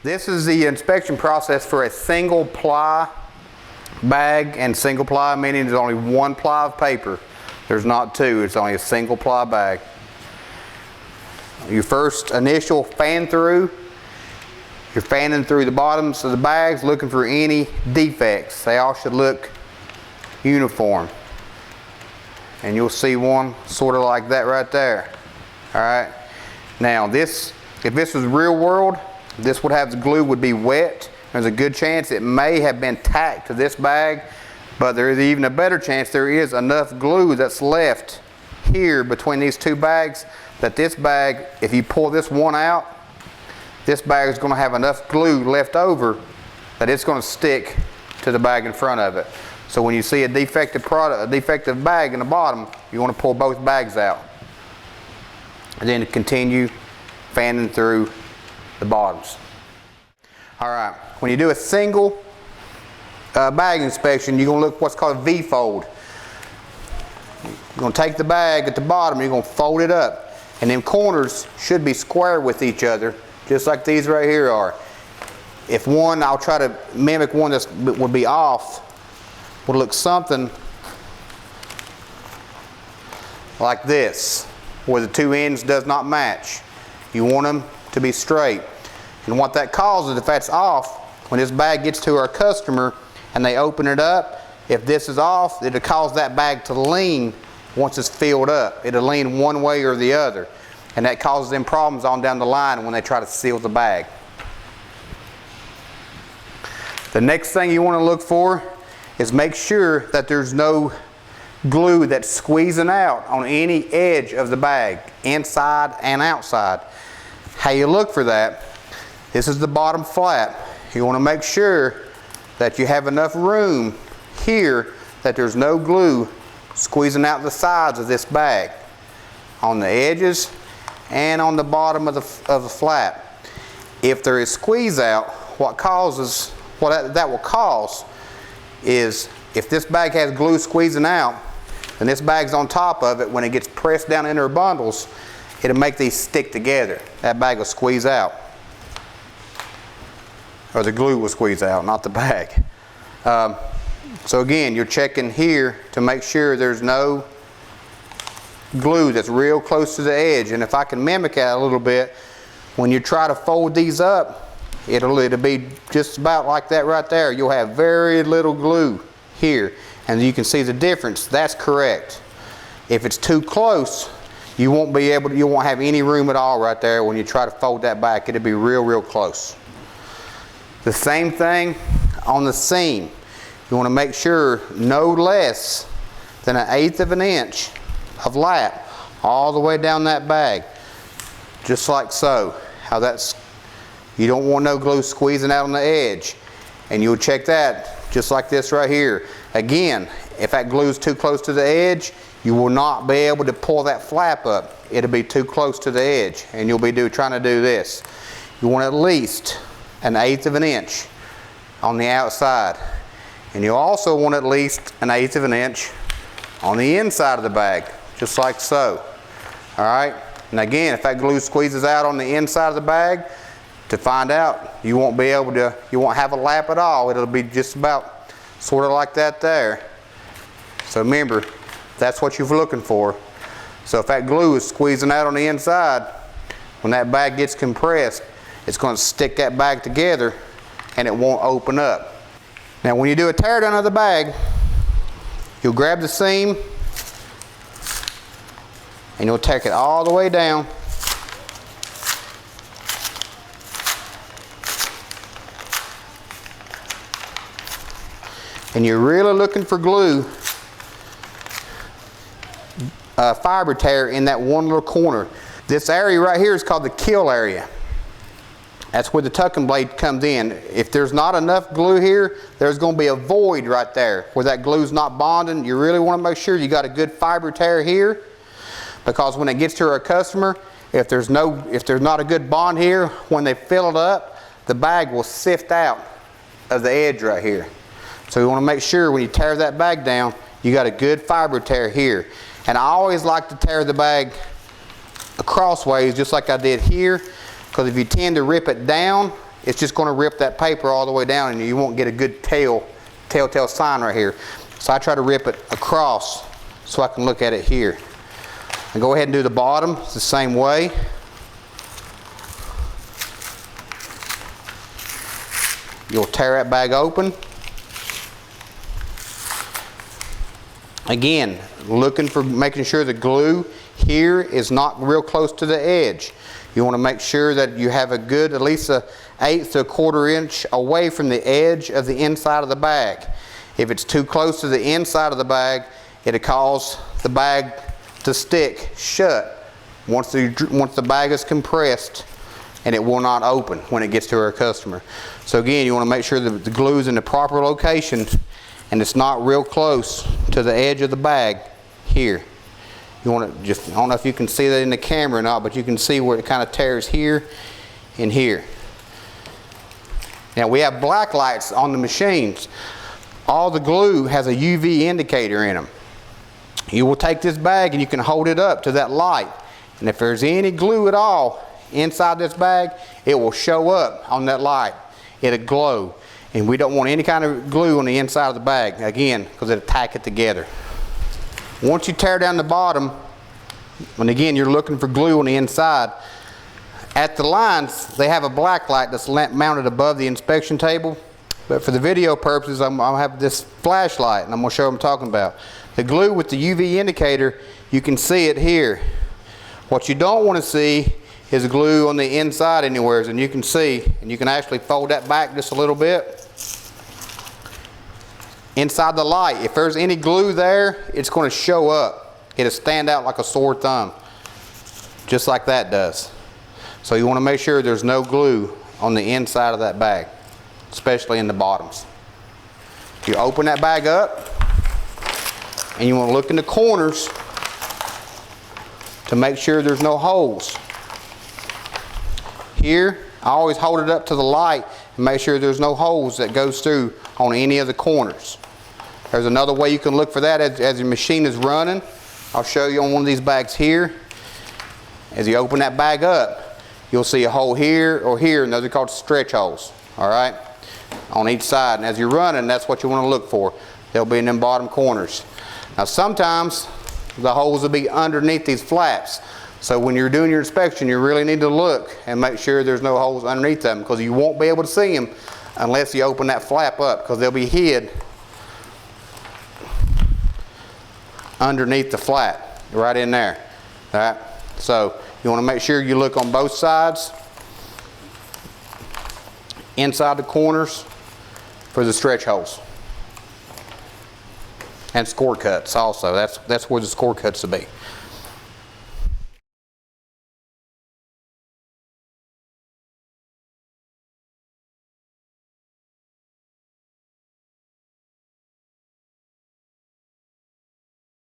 This is the inspection process for a single ply bag, and single ply meaning there's only one ply of paper. There's not two, it's only a single ply bag. Your first initial fan through, you're fanning through the bottoms of the bags looking for any defects. They all should look uniform. And you'll see one sort of like that right there. Alright. Now this, if this was real world, this would have the glue would be wet. There's a good chance it may have been tacked to this bag, but there is even a better chance there is enough glue that's left here between these two bags that this bag, if you pull this one out, this bag is going to have enough glue left over that it's going to stick to the bag in front of it. So when you see a defective product, a defective bag in the bottom, you want to pull both bags out. And then continue fanning through the bottoms. Alright, when you do a single bag inspection, you're going to look what's called a V-fold. You're going to take the bag at the bottom, you're going to fold it up. And them corners should be square with each other, just like these right here are. If one, I'll try to mimic one that would be off, would look something like this, where the two ends does not match. You want them to be straight. And what that causes, if that's off, when this bag gets to our customer and they open it up, if this is off, it'll cause that bag to lean once it's filled up. It'll lean one way or the other. And that causes them problems on down the line when they try to seal the bag. The next thing you want to look for is make sure that there's no glue that's squeezing out on any edge of the bag, inside and outside. How you look for that, this is the bottom flap. You want to make sure that you have enough room here that there's no glue squeezing out the sides of this bag, on the edges and on the bottom of the flap. If there is squeeze out, what that will cause is, if this bag has glue squeezing out and this bag's on top of it, when it gets pressed down into our bundles, it'll make these stick together. That bag will squeeze out. Or the glue will squeeze out, not the bag. So again, you're checking here to make sure there's no glue that's real close to the edge. And if I can mimic that a little bit, when you try to fold these up, it'll be just about like that right there. You'll have very little glue here. And you can see the difference. That's correct. If it's too close, you won't have any room at all right there when you try to fold that back. It'll be real close. The same thing on the seam. You want to make sure no less than 1/8 of an inch of lap all the way down that bag. Just like so. You don't want no glue squeezing out on the edge. And you'll check that just like this right here. Again, if that glue is too close to the edge, you will not be able to pull that flap up. It'll be too close to the edge and you'll be trying to do this. You want at least 1/8 of an inch on the outside. And you also want at least 1/8 of an inch on the inside of the bag, just like so. Alright, and again, if that glue squeezes out on the inside of the bag, to find out, you won't have a lap at all. It'll be just about sort of like that there. So remember, that's what you're looking for. So if that glue is squeezing out on the inside, when that bag gets compressed, it's going to stick that bag together and it won't open up. Now when you do a tear down of the bag, you'll grab the seam and you'll take it all the way down. And you're really looking for glue, fiber tear in that one little corner. This area right here is called the kill area. That's where the tucking blade comes in. If there's not enough glue here, there's going to be a void right there where that glue's not bonding. You really want to make sure you got a good fiber tear here, because when it gets to our customer, if there's not a good bond here, when they fill it up, the bag will sift out of the edge right here. So you want to make sure when you tear that bag down, you got a good fiber tear here. And I always like to tear the bag crossways, just like I did here, because if you tend to rip it down, it's just going to rip that paper all the way down, and you won't get a good telltale sign right here. So I try to rip it across so I can look at it here. And go ahead and do the bottom. It's the same way. You'll tear that bag open. Again, making sure the glue here is not real close to the edge. You want to make sure that you have a good, at least an 1/8 to 1/4 inch away from the edge of the inside of the bag. If it's too close to the inside of the bag, it'll cause the bag to stick shut once the bag is compressed, and it will not open when it gets to our customer. So again, you want to make sure that the glue is in the proper location and it's not real close to the edge of the bag here. You want to just, I don't know if you can see that in the camera or not, but you can see where it kind of tears here and here. Now we have black lights on the machines. All the glue has a UV indicator in them. You will take this bag and you can hold it up to that light, and if there's any glue at all inside this bag, it will show up on that light. It'll glow, and we don't want any kind of glue on the inside of the bag, again, because it'll tack it together. Once you tear down the bottom, and again you're looking for glue on the inside, at the lines they have a black light that's mounted above the inspection table, but for the video purposes I'll have this flashlight, and I'm going to show what I'm talking about. The glue with the UV indicator, you can see it here. What you don't want to see is glue on the inside anywhere, and you can see, and you can actually fold that back just a little bit. Inside the light, if there's any glue there, it's going to show up. It'll stand out like a sore thumb, just like that does. So you want to make sure there's no glue on the inside of that bag, especially in the bottoms. You open that bag up, and you want to look in the corners to make sure there's no holes. Here, I always hold it up to the light and make sure there's no holes that goes through on any of the corners. There's another way you can look for that as your machine is running. I'll show you on one of these bags here. As you open that bag up, you'll see a hole here or here, and those are called stretch holes, all right, on each side. And as you're running, that's what you want to look for. They'll be in them bottom corners. Now sometimes the holes will be underneath these flaps. So when you're doing your inspection, you really need to look and make sure there's no holes underneath them, because you won't be able to see them unless you open that flap up, because they'll be hid underneath the flap, right in there. All right? So you want to make sure you look on both sides, inside the corners, for the stretch holes. And score cuts also. That's where the score cuts will be.